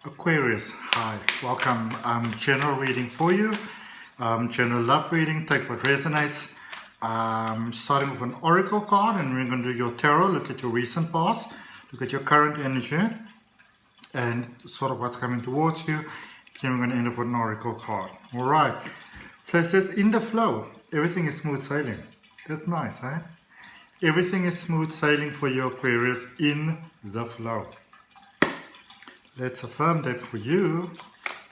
Aquarius, hi, welcome. General reading for you. General love reading, take what resonates. Starting with an oracle card, and we're going to do your tarot, look at your recent past, look at your current energy, and sort of what's coming towards you. Then we're going to end up with an oracle card. All right. So it says, in the flow, everything is smooth sailing. That's nice, eh? Everything is smooth sailing for you, Aquarius, in the flow. Let's affirm that for you.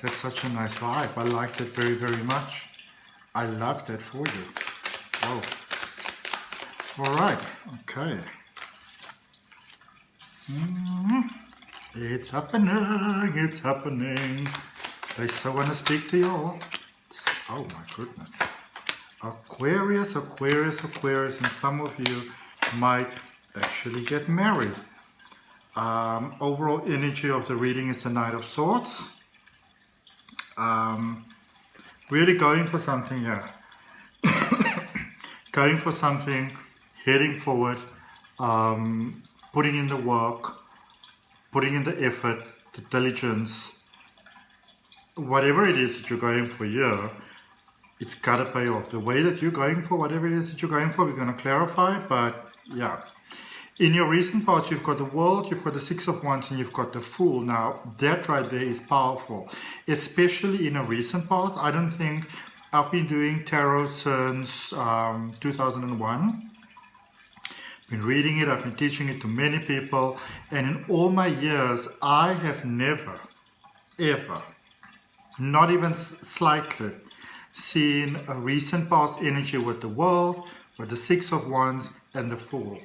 That's such a nice vibe. I like that very, very much. I love that for you. Oh. All right. Okay. It's happening. It's happening. They still want to speak to you all. Oh my goodness. Aquarius, Aquarius, Aquarius, and some of you might actually get married. Overall energy of the reading is the Knight of Swords. Really going for something here. Going for something, heading forward, putting in the work, putting in the effort, the diligence. Whatever it is that you're going for here, it's got to pay off. The way that you're going for whatever it is that you're going for, we're going to clarify, but yeah. In your recent parts, you've got the World, you've got the Six of Wands, and you've got the Fool. Now, that right there is powerful, especially in a recent past. I don't think I've been doing tarot since 2001. Been reading it, I've been teaching it to many people, and in all my years, I have never, ever, not even slightly, seen a recent past energy with the World, with the Six of Wands, and the Fool.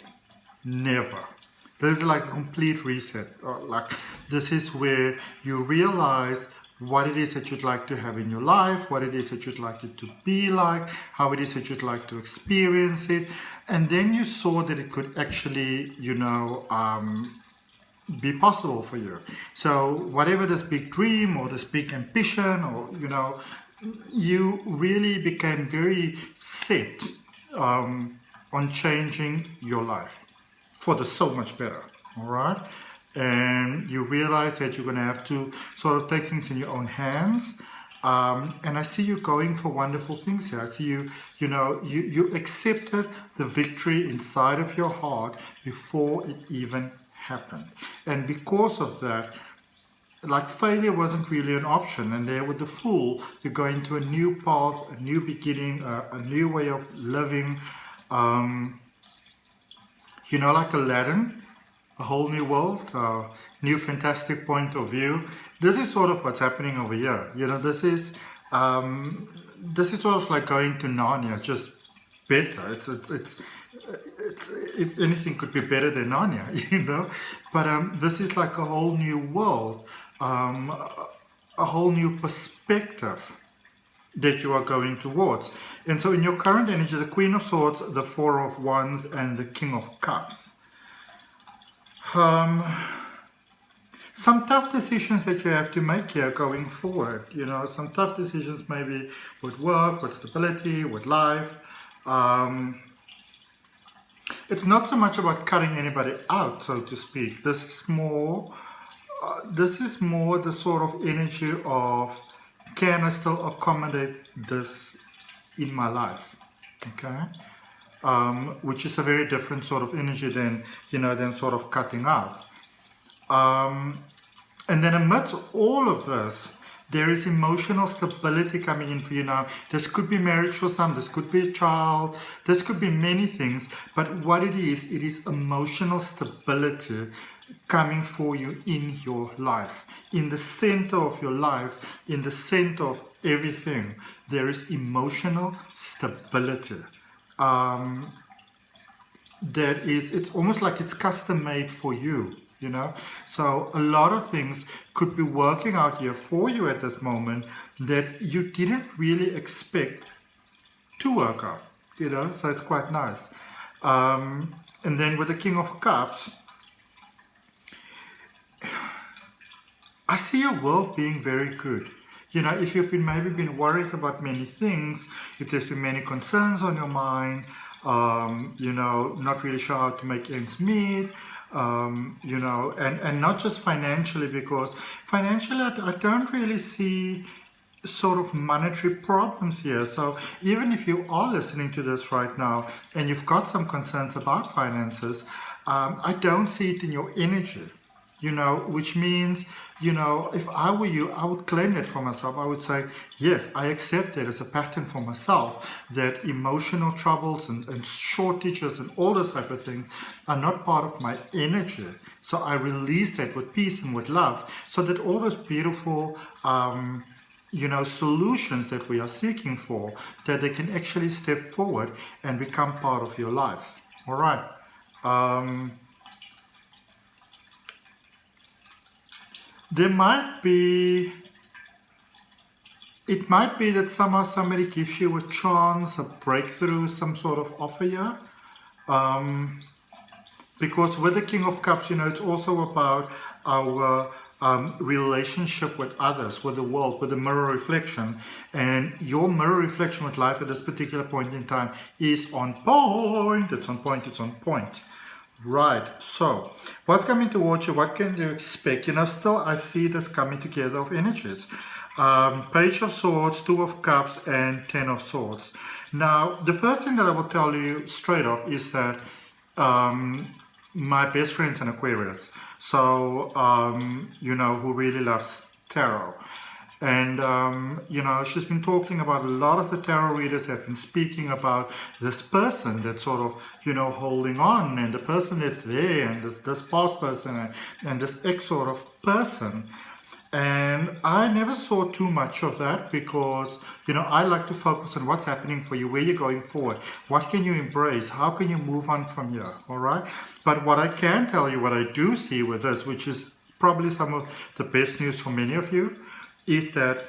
Never. This is like a complete reset. Like this is where you realize what it is that you'd like to have in your life, what it is that you'd like it to be like, how it is that you'd like to experience it, and then you saw that it could actually, be possible for you. So whatever this big dream or this big ambition, or you really became very set on changing your life for the so much better, all right? And you realize that you're going to have to sort of take things in your own hands. And I see you going for wonderful things here. I see you accepted the victory inside of your heart before it even happened. And because of that, like failure wasn't really an option. And there with the Fool, you're going to a new path, a new beginning, a new way of living. Like Aladdin, a whole new world, new fantastic point of view. This is sort of what's happening over here. This is sort of like going to Narnia, just better. It's if anything could be better than Narnia, But this is like a whole new world, a whole new perspective that you are going towards. And so in your current energy, the Queen of Swords, the Four of Wands, and the King of Cups. Some tough decisions that you have to make here going forward. Some tough decisions maybe with work, with stability, with life. It's not so much about cutting anybody out, so to speak. This is more the sort of energy of, can I still accommodate this in my life? Okay, which is a very different sort of energy than sort of cutting out. And then amidst all of this, there is emotional stability coming in for you now. This could be marriage for some, this could be a child, this could be many things. But what it is emotional stability coming for you in your life. In the center of your life, in the center of everything, there is emotional stability. It's almost like it's custom made for you, So a lot of things could be working out here for you at this moment that you didn't really expect to work out, So it's quite nice. And then with the King of Cups, I see your world being very good. If you've been worried about many things, if there's been many concerns on your mind, not really sure how to make ends meet, you know, and not just financially, because financially I don't really see sort of monetary problems here. So even if you are listening to this right now and you've got some concerns about finances, I don't see it in your energy, you know, which means, you know, if I were you, I would claim that for myself. I would say, yes, I accept that as a pattern for myself, that emotional troubles and shortages and all those type of things are not part of my energy. So I release that with peace and with love, so that all those beautiful you know, solutions that we are seeking for, that they can actually step forward and become part of your life. All right. There might be, it might be that somehow somebody gives you a chance, a breakthrough, some sort of offer here. Because with the King of Cups, you know, it's also about our relationship with others, with the world, with the mirror reflection. And your mirror reflection with life at this particular point in time is on point. It's on point. It's on point. Right. So what's coming towards you? What can you expect? You know, still I see this coming together of energies. Page of Swords, Two of Cups, and Ten of Swords. Now, the first thing that I will tell you straight off is that my best friend's an Aquarius, so you know, who really loves tarot. And you know, she's been talking about, a lot of the tarot readers have been speaking about this person that's sort of, you know, holding on, and the person that's there, and this past person, and this ex sort of person. And I never saw too much of that, because, you know, I like to focus on what's happening for you, where you're going forward, what can you embrace, how can you move on from here, all right? But what I can tell you, what I do see with this, which is probably some of the best news for many of you, is that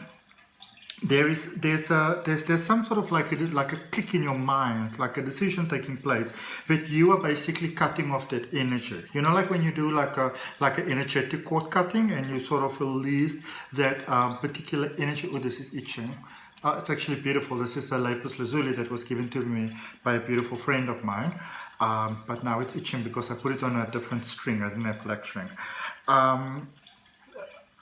there's some sort of like a click in your mind, like a decision taking place, that you are basically cutting off that energy. You know, like when you do like an energetic cord cutting, and you sort of release that particular energy. Oh, this is itching. It's actually beautiful. This is a lapis lazuli that was given to me by a beautiful friend of mine, but now it's itching because I put it on a different string. I didn't have black string.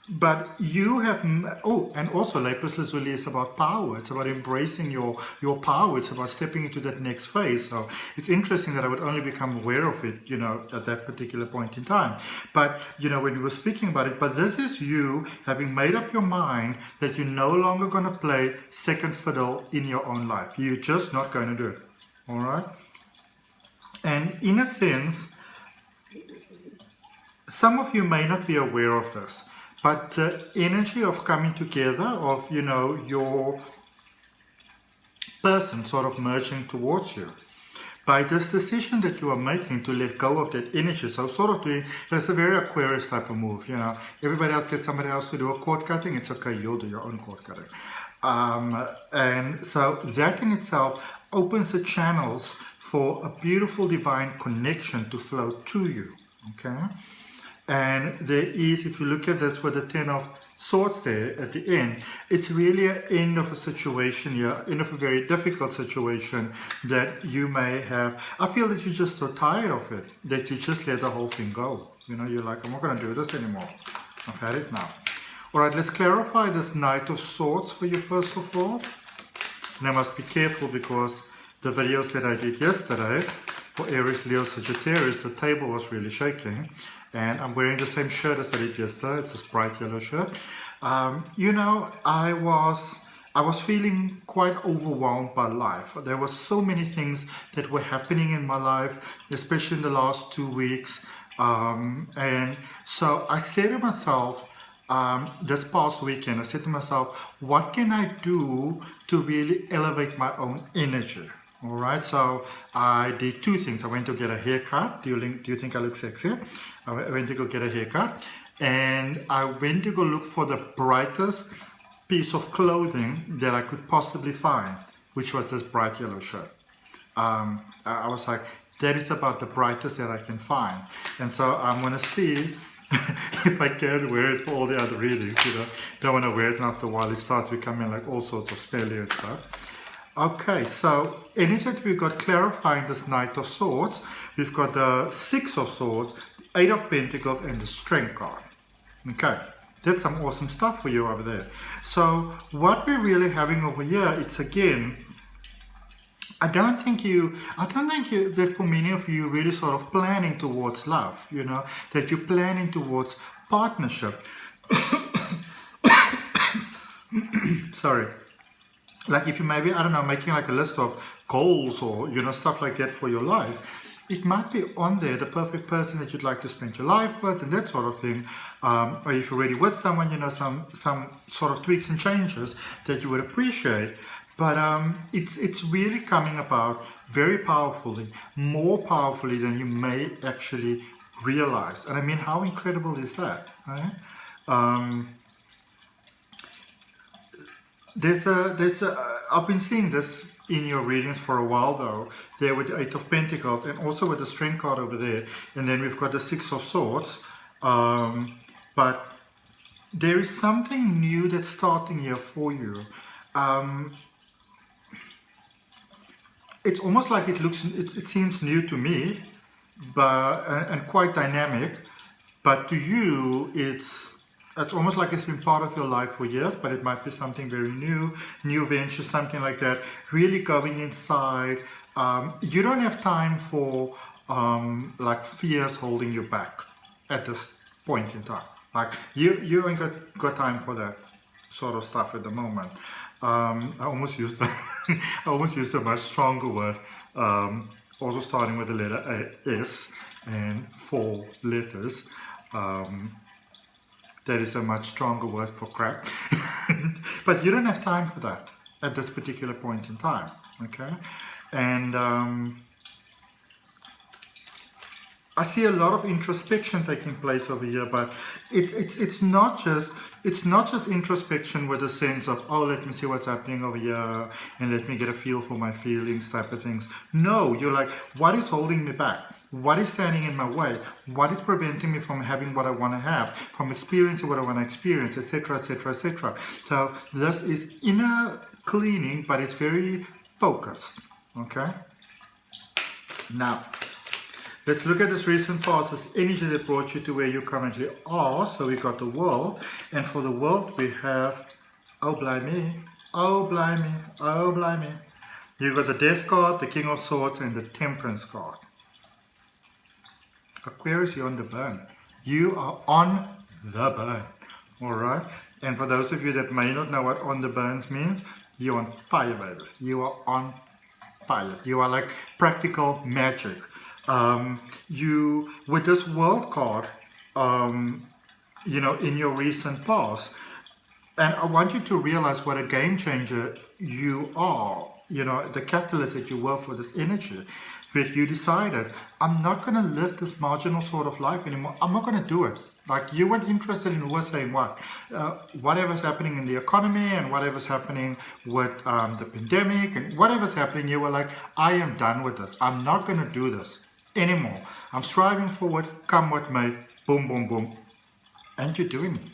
But you have, oh, and also lapis lazuli is about power. It's about embracing your power. It's about stepping into that next phase. So it's interesting that I would only become aware of it, you know, at that particular point in time. But, you know, when you were speaking about it, but this is you having made up your mind that you're no longer going to play second fiddle in your own life. You're just not going to do it. All right? And in a sense, some of you may not be aware of this, but the energy of coming together, of, you know, your person sort of merging towards you, by this decision that you are making to let go of that energy. So sort of doing, that's a very Aquarius type of move, you know. Everybody else gets somebody else to do a cord cutting, it's okay, you'll do your own cord cutting. And so that in itself opens the channels for a beautiful divine connection to flow to you, okay? And there is, if you look at this with the Ten of Swords there at the end, it's really an end of a situation here, end of a very difficult situation that you may have. I feel that you're just so tired of it, that you just let the whole thing go. You know, you're like, I'm not going to do this anymore. I've had it now. All right, let's clarify this Knight of Swords for you first of all. And I must be careful because the videos that I did yesterday for Aries, Leo, Sagittarius, the table was really shaking. And I'm wearing the same shirt as I did yesterday. It's this bright yellow shirt. You know, I was feeling quite overwhelmed by life. There were so many things that were happening in my life, especially in the last 2 weeks. And so I said to myself, this past weekend, I said to myself, what can I do to really elevate my own energy? All right, so I did two things. I went to get a haircut. Do you think I look sexy? I went to go get a haircut, and I went to go look for the brightest piece of clothing that I could possibly find, which was this bright yellow shirt. I was like, that is about the brightest that I can find. And so I'm going to see if I can wear it for all the other readings, you know. Don't want to wear it, and after a while it starts becoming like all sorts of smelly and stuff. Okay, so anything we've got clarifying this Knight of Swords, we've got the Six of Swords, Eight of Pentacles, and the Strength card. Okay, that's some awesome stuff for you over there. So what we're really having over here, it's again, I don't think that for many of you really sort of planning towards love, you know, that you're planning towards partnership. Sorry. Like if you maybe, I don't know, making like a list of goals or, you know, stuff like that for your life, it might be on there, the perfect person that you'd like to spend your life with and that sort of thing. Or if you're already with someone, you know, some sort of tweaks and changes that you would appreciate. But it's really coming about very powerfully, more powerfully than you may actually realize. And I mean, how incredible is that? Right? I've been seeing this in your readings for a while though, there with the Eight of Pentacles and also with the Strength card over there, and then we've got the Six of Swords. But there is something new that's starting here for you. It's almost like it seems new to me, but and quite dynamic, but to you it's almost like it's been part of your life for years, but it might be something very new venture, something like that, really going inside. You don't have time for like fears holding you back at this point in time. Like you ain't got time for that sort of stuff at the moment. I almost used a much stronger word, also starting with the letter S and 4 letters. That is a much stronger word for crap. But you don't have time for that at this particular point in time, okay? And I see a lot of introspection taking place over here, but it's not just introspection with a sense of, oh, let me see what's happening over here and let me get a feel for my feelings type of things. No, you're like, what is holding me back? What is standing in my way? What is preventing me from having what I want to have, from experiencing what I want to experience, etc., etc., etc. So this is inner cleaning, but it's very focused, okay? Now, let's look at this recent past, this energy that brought you to where you currently are. So we got the World, and for the World we have, oh blimey, oh blimey, oh blimey. You got the Death card, the King of Swords, and the Temperance card. Aquarius, you're on the burn. You are on the burn. Alright? And for those of you that may not know what on the burns means, you're on fire, baby. You are on fire. You are like practical magic. You, with this World card, you know, in your recent past, and I want you to realize what a game changer you are, you know, the catalyst that you were for this energy, that you decided, I'm not going to live this marginal sort of life anymore. I'm not going to do it. Like, you weren't interested in who was saying what. Whatever's happening in the economy and whatever's happening with the pandemic and whatever's happening, you were like, I am done with this. I'm not going to do this anymore. I'm striving forward, come what may, boom, boom, boom. And you're doing it.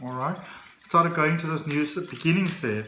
All right? Started going to those new beginnings there.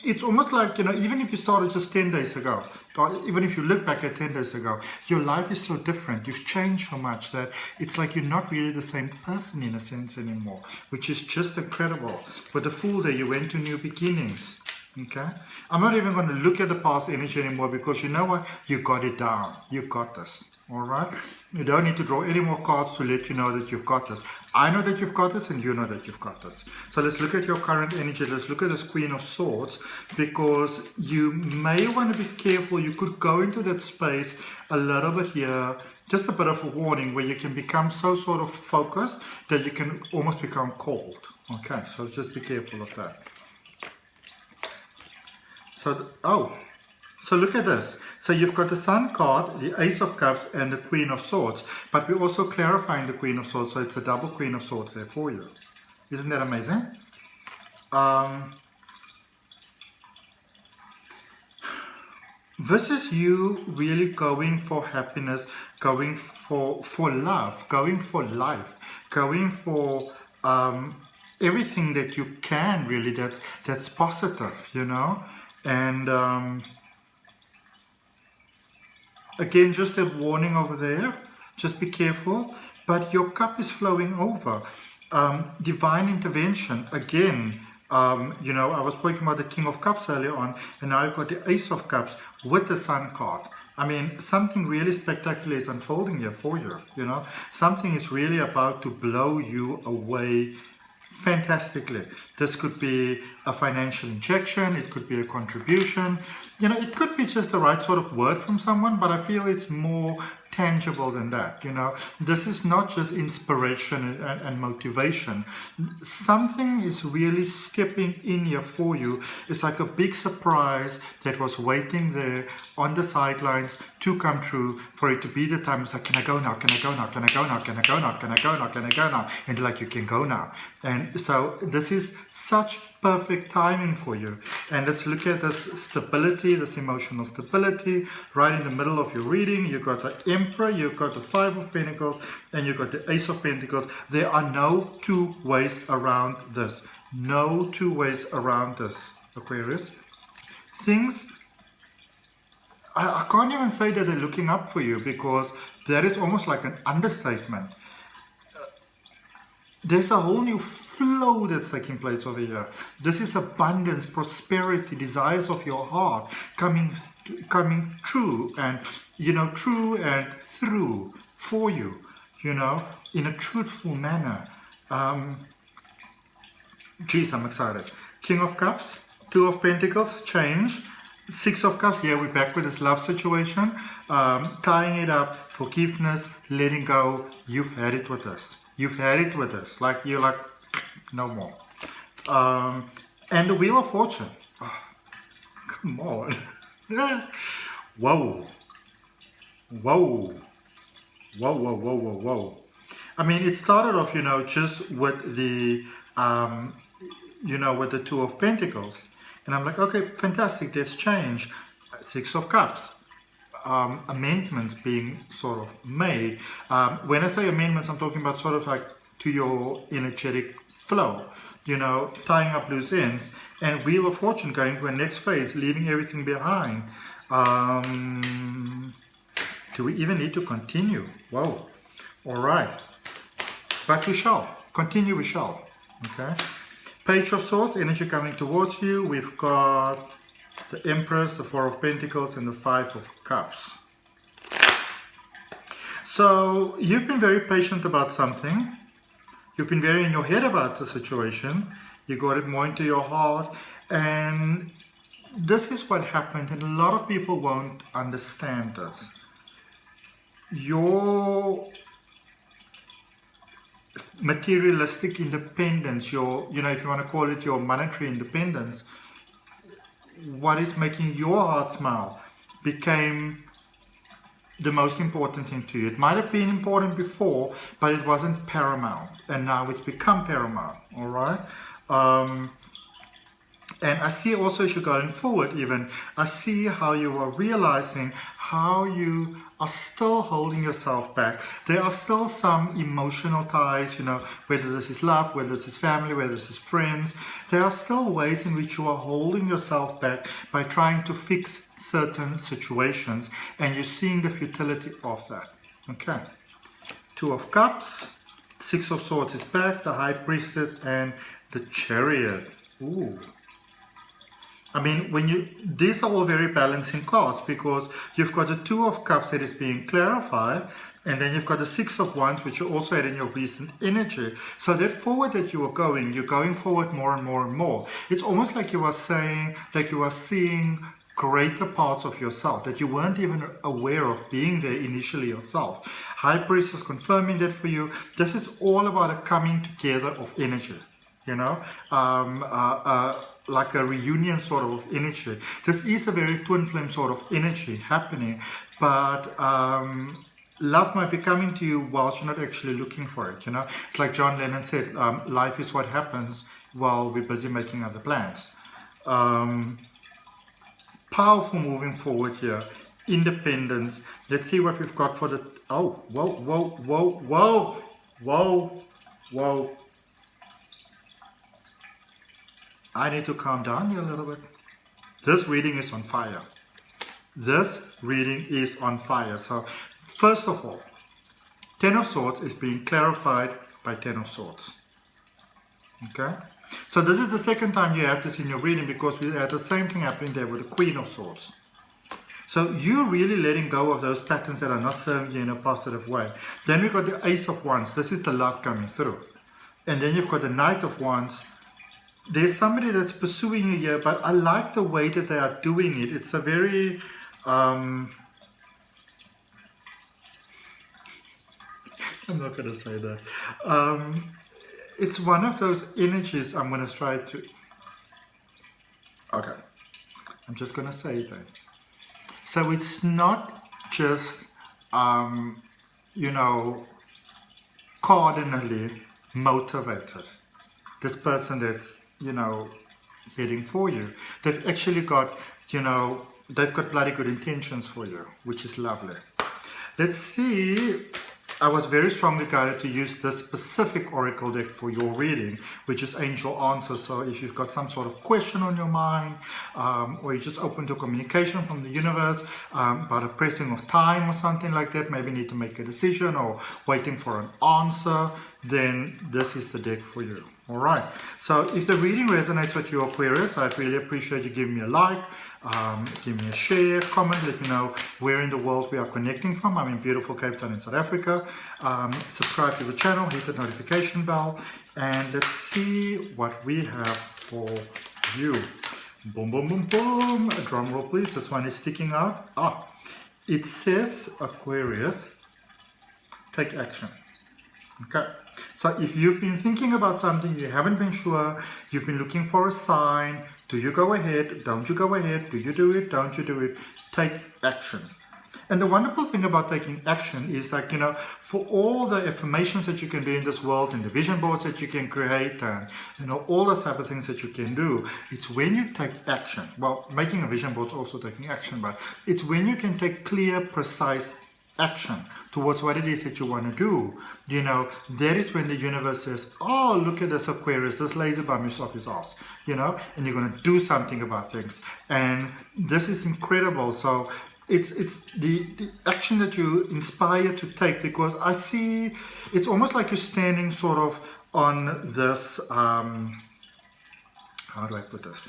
It's almost like, you know, even if you started just 10 days ago, or even if you look back at 10 days ago, your life is so different. You've changed so much that it's like you're not really the same person in a sense anymore, which is just incredible. With the Fool there, you went to new beginnings. Okay? I'm not even going to look at the past energy anymore because you know what? You got it down. You got this. Alright? You don't need to draw any more cards to let you know that you've got this. I know that you've got this and you know that you've got this. So let's look at your current energy. Let's look at this Queen of Swords, because you may want to be careful. You could go into that space a little bit here. Just a bit of a warning where you can become so sort of focused that you can almost become cold. Okay, so just be careful of that. So, so look at this. So you've got the Sun card, the Ace of Cups, and the Queen of Swords. But we're also clarifying the Queen of Swords, so it's a double Queen of Swords there for you. Isn't that amazing? This is you really going for happiness, going for love, going for life, going for everything that you can really that's positive, you know? And again, just a warning over there. just be careful. But your cup is flowing over. Divine intervention, again, you know, I was speaking about the King of Cups earlier on, and now I've got the Ace of Cups with the Sun card. I mean, something really spectacular is unfolding here for you, you know. Something is really about to blow you away fantastically. This could be a financial injection, it could be a contribution, you know, it could be just the right sort of word from someone, but I feel it's more tangible than that, you know. This is not just inspiration and motivation. Something is really stepping in here for you. It's like a big surprise that was waiting there on the sidelines to come true, for it to be the time. It's like, can I go now? Can I go now? Can I go now? Can I go now? Can I go now? Can I go now? And like, you can go now. And so this is such perfect timing for you. And let's look at this stability, this emotional stability right in the middle of your reading. You've got the Emperor, you've got the Five of Pentacles, and you've got the Ace of Pentacles. There are no two ways around this. No two ways around this, Aquarius. Things, I can't even say that they're looking up for you, because that is almost like an understatement. There's a whole new flow that's taking place over here. This is abundance, prosperity, desires of your heart coming true, and, you know, true and through for you, you know, in a truthful manner. Geez, I'm excited. King of Cups, Two of Pentacles, change. Six of Cups, here we're back with this love situation. Tying it up, forgiveness, letting go. You've had it with us. You've had it with us. Like, you're like, no more. And the Wheel of Fortune. Oh, come on. Whoa. Whoa. Whoa, whoa, whoa, whoa, whoa. I mean, it started off, you know, just with the, you know, with the Two of Pentacles. And I'm like, okay, fantastic, there's change. Six of Cups. Amendments being sort of made. When I say amendments, I'm talking about sort of like to your energetic flow, you know, tying up loose ends. And Wheel of Fortune going to a next phase, leaving everything behind. Do we even need to continue? Whoa. All right. But we shall. Continue we shall. Okay. Page of Swords, energy coming towards you. We've got the Empress, the Four of Pentacles, and the Five of Cups. So you've been very patient about something. You've been very in your head about the situation. You got it more into your heart. And this is what happened, and a lot of people won't understand this. Your materialistic independence, your, you know, if you want to call it your monetary independence, what is making your heart smile became the most important thing to you. It might have been important before, but it wasn't paramount, and now it's become paramount. All right. And I see also, as you're going forward, even I see how you are realizing how you are still holding yourself back. There are still some emotional ties, you know, whether this is love, whether this is family, whether this is friends. There are still ways in which you are holding yourself back by trying to fix certain situations, and you're seeing the futility of that. Okay. Two of Cups, Six of Swords is back, the High Priestess, and the Chariot. Ooh. I mean, these are all very balancing cards, because you've got the Two of Cups that is being clarified, and then you've got the Six of Wands, which you also had in your recent energy. So that forward that you are going, you're going forward more and more and more. It's almost like you are saying, like you are seeing greater parts of yourself that you weren't even aware of being there initially yourself. High Priestess confirming that for you. This is all about a coming together of energy, you know, like a reunion sort of energy. This is a very twin flame sort of energy happening, but love might be coming to you whilst you're not actually looking for it, you know. It's like John Lennon said, life is what happens while we're busy making other plans. Powerful moving forward here. Independence. Let's see what we've got for the... Oh, whoa, whoa, whoa, whoa, whoa, whoa. I need to calm down here a little bit. This reading is on fire. This reading is on fire. So, first of all, Ten of Swords is being clarified by Ten of Swords. Okay? So this is the second time you have this in your reading, because we had the same thing happening there with the Queen of Swords. So you're really letting go of those patterns that are not serving you in a positive way. Then we've got the Ace of Wands. This is the love coming through. And then you've got the Knight of Wands. There's somebody that's pursuing you here, but I like the way that they are doing it. It's a very... I'm not going to say that. It's one of those energies. I'm going to try to... Okay. I'm just going to say it then. So it's not just, you know, cardinally motivated. This person that's, you know, heading for you. They've actually got, you know, they've got bloody good intentions for you, which is lovely. Let's see. I was very strongly guided to use this specific oracle deck for your reading, which is Angel Answers. So if you've got some sort of question on your mind, or you're just open to communication from the universe about a pressing of time or something like that, maybe need to make a decision or waiting for an answer, then this is the deck for you. All right. So if the reading resonates with you, Aquarius, I'd really appreciate you giving me a like, give me a share, comment, let me know where in the world we are connecting from. I'm in beautiful Cape Town in South Africa. Subscribe to the channel, hit the notification bell, and let's see what we have for you. Boom, boom, boom, boom. A drum roll, please. This one is sticking out. It says, Aquarius, take action. Okay. So if you've been thinking about something, you haven't been sure, you've been looking for a sign, do you go ahead, don't you go ahead, do you do it, don't you do it, take action. And the wonderful thing about taking action is, like, you know, for all the affirmations that you can do in this world and the vision boards that you can create and, you know, all those type of things that you can do, it's when you take action. Well, making a vision board is also taking action, but it's when you can take clear, precise action towards what it is that you want to do. You know, that is when the universe says, oh, look at this Aquarius, this lazy bum is off his ass, you know, and you're going to do something about things. And this is incredible. So it's the action that you inspire to take, because I see it's almost like you're standing sort of on this, how do I put this?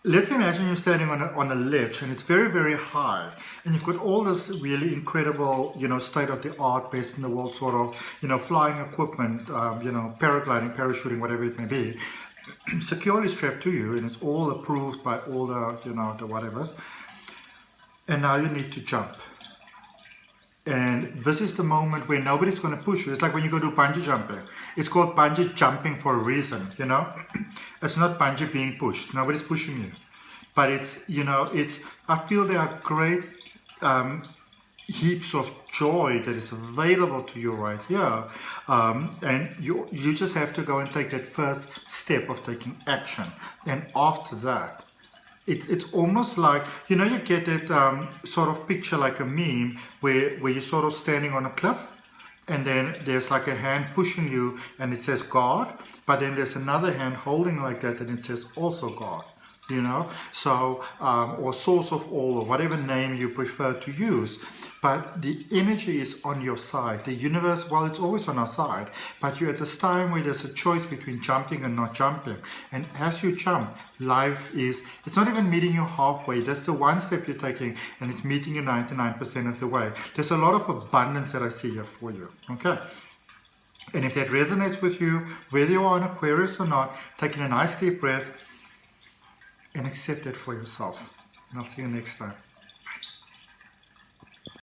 Let's imagine you're standing on a ledge, and it's very, very high, and you've got all this really incredible, you know, state-of-the-art, best in the world sort of, you know, flying equipment, you know, paragliding, parachuting, whatever it may be, securely strapped to you, and it's all approved by all the, you know, the whatevers. And now you need to jump. And this is the moment where nobody's going to push you. It's like when you go do bungee jumping. It's called bungee jumping for a reason, you know. It's not bungee being pushed. Nobody's pushing you. But it's, you know, it's, I feel there are great heaps of joy that is available to you right here. And you just have to go and take that first step of taking action. And after that, it's almost like, you know, you get that sort of picture like a meme where you're sort of standing on a cliff, and then there's like a hand pushing you and it says God, but then there's another hand holding like that and it says also God, you know. So or source of all, or whatever name you prefer to use, but the energy is on your side. The universe, well, it's always on our side, but you're at this time where there's a choice between jumping and not jumping. And as you jump, life is, it's not even meeting you halfway. That's the one step you're taking, and it's meeting you 99% of the way. There's a lot of abundance that I see here for you, okay? And if that resonates with you, whether you're on Aquarius or not, taking a nice deep breath and accept it for yourself. And I'll see you next time.